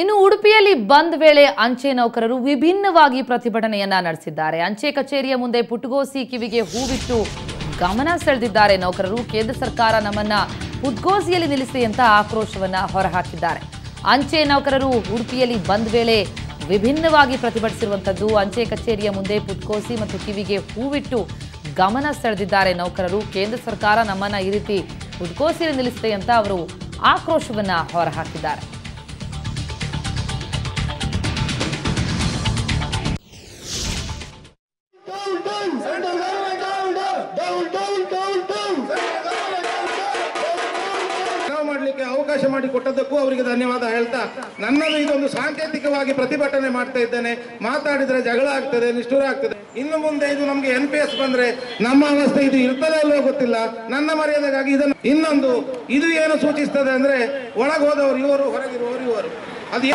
ಇನ್ನು ಉಡುಪಿಯಲ್ಲಿ ಬಂದ್ ವೇಳೆ ಅಂಚೆ ನೌಕರರು ವಿಭಿನ್ನವಾಗಿ ಪ್ರತಿಭಟನೆಯನ್ನ ನಡೆಸಿದ್ದಾರೆ. ಅಂಚೆ ಕಚೇರಿಯ ಮುಂದೆ ಪುಟ್ಗೋಸಿ ಕಿವಿಗೆ ಹೂವಿಟ್ಟು ಗಮನ ಸೆಳೆದಿದ್ದಾರೆ. ನೌಕರರು ಕೇಂದ್ರ ಸರ್ಕಾರ ನಮ್ಮನ್ನ ಪುಟ್ಗೋಸಿಯಲ್ಲಿ ನಿಲ್ಲಿಸಿ ಅಂತ ಆಕ್ರೋಶವನ್ನ ಹೊರಹಾಕಿದ್ದಾರೆ. ಅಂಚೆ ನೌಕರರು ಉಡುಪಿಯಲ್ಲಿ ಬಂದ್ ವೇಳೆ ವಿಭಿನ್ನವಾಗಿ ಪ್ರತಿಭಟಿಸಿರುವಂತದ್ದು. ಅಂಚೆ ಕಚೇರಿಯ ಮುಂದೆ ಪುಟ್ಗೋಸಿ ಮತ್ತು ಕಿವಿಗೆ ಹೂವಿಟ್ಟು ಗಮನ ಸೆಳೆದಿದ್ದಾರೆ ನೌಕರರು. ಕೇಂದ್ರ ಸರ್ಕಾರ ನಮ್ಮನ್ನ ಈ ರೀತಿ ಪುಟ್ಗೋಸಿಯಲ್ಲಿ ನಿಲ್ಲಿಸಿದೆ ಅಂತ ಅವರು ಆಕ್ರೋಶವನ್ನ ಹೊರಹಾಕಿದ್ದಾರೆ. ಮಾಡಲಿಕ್ಕೆ ಅವಕಾಶ ಮಾಡಿಕೊಟ್ಟದ್ದಕ್ಕೂ ಅವರಿಗೆ ಧನ್ಯವಾದ ಹೇಳ್ತಾ, ನನ್ನದು ಇದೊಂದು ಸಾಂಕೇತಿಕವಾಗಿ ಪ್ರತಿಭಟನೆ ಮಾಡ್ತಾ ಇದ್ದೇನೆ. ಮಾತಾಡಿದ್ರೆ ಜಗಳ ಆಗ್ತದೆ, ನಿಷ್ಠುರ ಆಗ್ತದೆ. ಇನ್ನು ಮುಂದೆ ಇದು ನಮ್ಗೆ NPS ಬಂದ್ರೆ ನಮ್ಮ ಅವಸ್ಥೆ ಇದು ಇರ್ತದೆ ಅಲ್ಲೋ ಗೊತ್ತಿಲ್ಲ. ನನ್ನ ಮರ್ಯಾದೆಗಾಗಿ ಇದನ್ನು ಇನ್ನೊಂದು ಇದು ಏನು ಸೂಚಿಸ್ತದೆ ಅಂದ್ರೆ, ಒಳಗೆ ಹೋದವರು ಇವರು, ಹೊರಗಿರುವವರು ಇವರು. ಅದು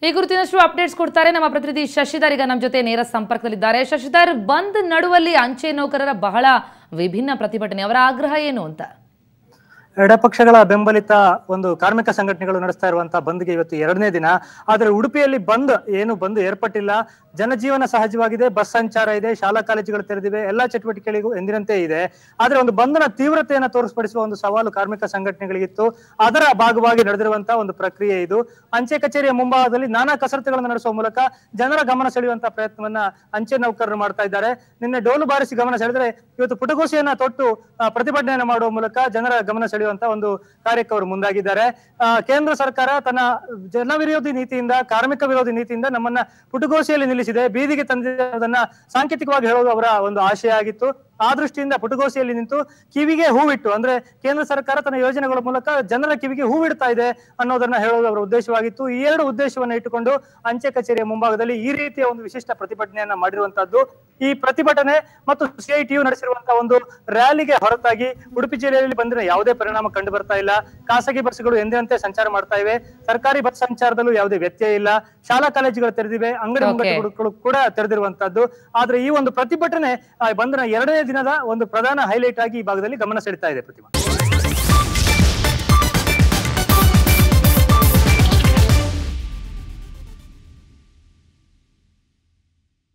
ಈ ಕುರಿತಿನಷ್ಟು ಅಪ್ಡೇಟ್ಸ್ ಕೊಡ್ತಾರೆ ನಮ್ಮ ಪ್ರತಿನಿಧಿ ಶಶಿಧರ್. ಈಗ ನಮ್ಮ ಜೊತೆ ನೇರ ಸಂಪರ್ಕದಲ್ಲಿದ್ದಾರೆ. ಶಶಿಧರ್, ಬಂದ್ ನಡುವಲ್ಲಿ ಅಂಚೆ ನೌಕರರ ಬಹಳ ವಿಭಿನ್ನ ಪ್ರತಿಭಟನೆ, ಅವರ ಆಗ್ರಹ ಏನು ಅಂತ? ಎಡಪಕ್ಷಗಳ ಬೆಂಬಲಿತ ಒಂದು ಕಾರ್ಮಿಕ ಸಂಘಟನೆಗಳು ನಡೆಸ್ತಾ ಇರುವಂತಹ ಬಂದ್ಗೆ ಇವತ್ತು 2ನೇ ದಿನ. ಆದ್ರೆ ಉಡುಪಿಯಲ್ಲಿ ಬಂದ್ ಏರ್ಪಟ್ಟಿಲ್ಲ. ಜನಜೀವನ ಸಹಜವಾಗಿದೆ, ಬಸ್ ಸಂಚಾರ ಇದೆ, ಶಾಲಾ ಕಾಲೇಜುಗಳು ತೆರೆದಿವೆ, ಎಲ್ಲಾ ಚಟುವಟಿಕೆಗಳಿಗೂ ಎಂದಿನಂತೆ ಇದೆ. ಆದ್ರೆ ಒಂದು ಬಂಧನ ತೀವ್ರತೆಯನ್ನು ತೋರಿಸ್ಪಡಿಸುವ ಒಂದು ಸವಾಲು ಕಾರ್ಮಿಕ ಸಂಘಟನೆಗಳಿಗಿತ್ತು. ಅದರ ಭಾಗವಾಗಿ ನಡೆದಿರುವಂತಹ ಒಂದು ಪ್ರಕ್ರಿಯೆ ಇದು. ಅಂಚೆ ಕಚೇರಿಯ ಮುಂಭಾಗದಲ್ಲಿ ನಾನಾ ಕಸರತ್ತುಗಳನ್ನು ನಡೆಸುವ ಮೂಲಕ ಜನರ ಗಮನ ಸೆಳೆಯುವಂತಹ ಪ್ರಯತ್ನವನ್ನ ಅಂಚೆ ನೌಕರರು ಮಾಡ್ತಾ ಇದ್ದಾರೆ. ನಿನ್ನೆ ಡೋಲು ಬಾರಿಸಿ ಗಮನ ಸೆಳೆದ್ರೆ, ಇವತ್ತು ಪುಟಗೋಸಿಯನ್ನ ತೊಟ್ಟು ಪ್ರತಿಭಟನೆಯನ್ನು ಮಾಡುವ ಮೂಲಕ ಜನರ ಗಮನ ಸೆಳೆಯುವಂತ ಒಂದು ಕಾರ್ಯಕ್ಕೆ ಅವರು ಮುಂದಾಗಿದ್ದಾರೆ. ಕೇಂದ್ರ ಸರ್ಕಾರ ತನ್ನ ಜನ ವಿರೋಧಿ ನೀತಿಯಿಂದ, ಕಾರ್ಮಿಕ ವಿರೋಧಿ ನೀತಿಯಿಂದ ನಮ್ಮನ್ನ ಪುಟಗೋಸಿಯಲ್ಲಿ ನಿಲ್ಲಿಸಿದೆ, ಬೀದಿಗೆ ತಂದಿದ್ದನ್ನ ಸಾಂಕೇತಿಕವಾಗಿ ಹೇಳೋದು ಅವರ ಒಂದು ಆಶಯ ಆಗಿತ್ತು. ಆ ದೃಷ್ಟಿಯಿಂದ ಪುಟಗೋಸಿಯಲ್ಲಿ ನಿಂತು ಕಿವಿಗೆ ಹೂವಿಟ್ಟು, ಅಂದ್ರೆ ಕೇಂದ್ರ ಸರ್ಕಾರ ತನ್ನ ಯೋಜನೆಗಳ ಮೂಲಕ ಜನರ ಕಿವಿಗೆ ಹೂವಿಡ್ತಾ ಇದೆ ಅನ್ನೋದನ್ನ ಹೇಳೋದು ಅವರ ಉದ್ದೇಶವಾಗಿತ್ತು. ಈ 2 ಉದ್ದೇಶವನ್ನ ಇಟ್ಟುಕೊಂಡು ಅಂಚೆ ಕಚೇರಿಯ ಮುಂಭಾಗದಲ್ಲಿ ಈ ರೀತಿಯ ಒಂದು ವಿಶಿಷ್ಟ ಪ್ರತಿಭಟನೆಯನ್ನ ಮಾಡಿರುವಂತಹದ್ದು. ಈ ಪ್ರತಿಭಟನೆ ಮತ್ತು CITU ನಡೆಸಿರುವಂತಹ ಒಂದು ರ್ಯಾಲಿಗೆ ಹೊರತಾಗಿ ಉಡುಪಿ ಜಿಲ್ಲೆಯಲ್ಲಿ ಬಂದಿನ ಯಾವುದೇ ಪರಿಣಾಮ ಕಂಡು ಬರ್ತಾ ಇಲ್ಲ. ಖಾಸಗಿ ಬಸ್ಗಳು ಎಂದಿನಂತೆ ಸಂಚಾರ ಮಾಡ್ತಾ ಇವೆ. ಸರ್ಕಾರಿ ಬಸ್ ಸಂಚಾರದಲ್ಲೂ ಯಾವುದೇ ವ್ಯತ್ಯಯ ಇಲ್ಲ. ಶಾಲಾ ಕಾಲೇಜುಗಳು ತೆರೆದಿವೆ, ಅಂಗಡಿ ಮುಂಗಟ್ಟುಗಳು ಕೂಡ ತೆರೆದಿರುವಂತಹದ್ದು. ಆದ್ರೆ ಈ ಒಂದು ಪ್ರತಿಭಟನೆ ಬಂಧನ 2ನೇ ದಿನದ ಒಂದು ಪ್ರಧಾನ ಹೈಲೈಟ್ ಆಗಿ ಈ ಭಾಗದಲ್ಲಿ ಗಮನ ಸೆಳೀತಾ ಇದೆ. ಪ್ರತಿಮಾ.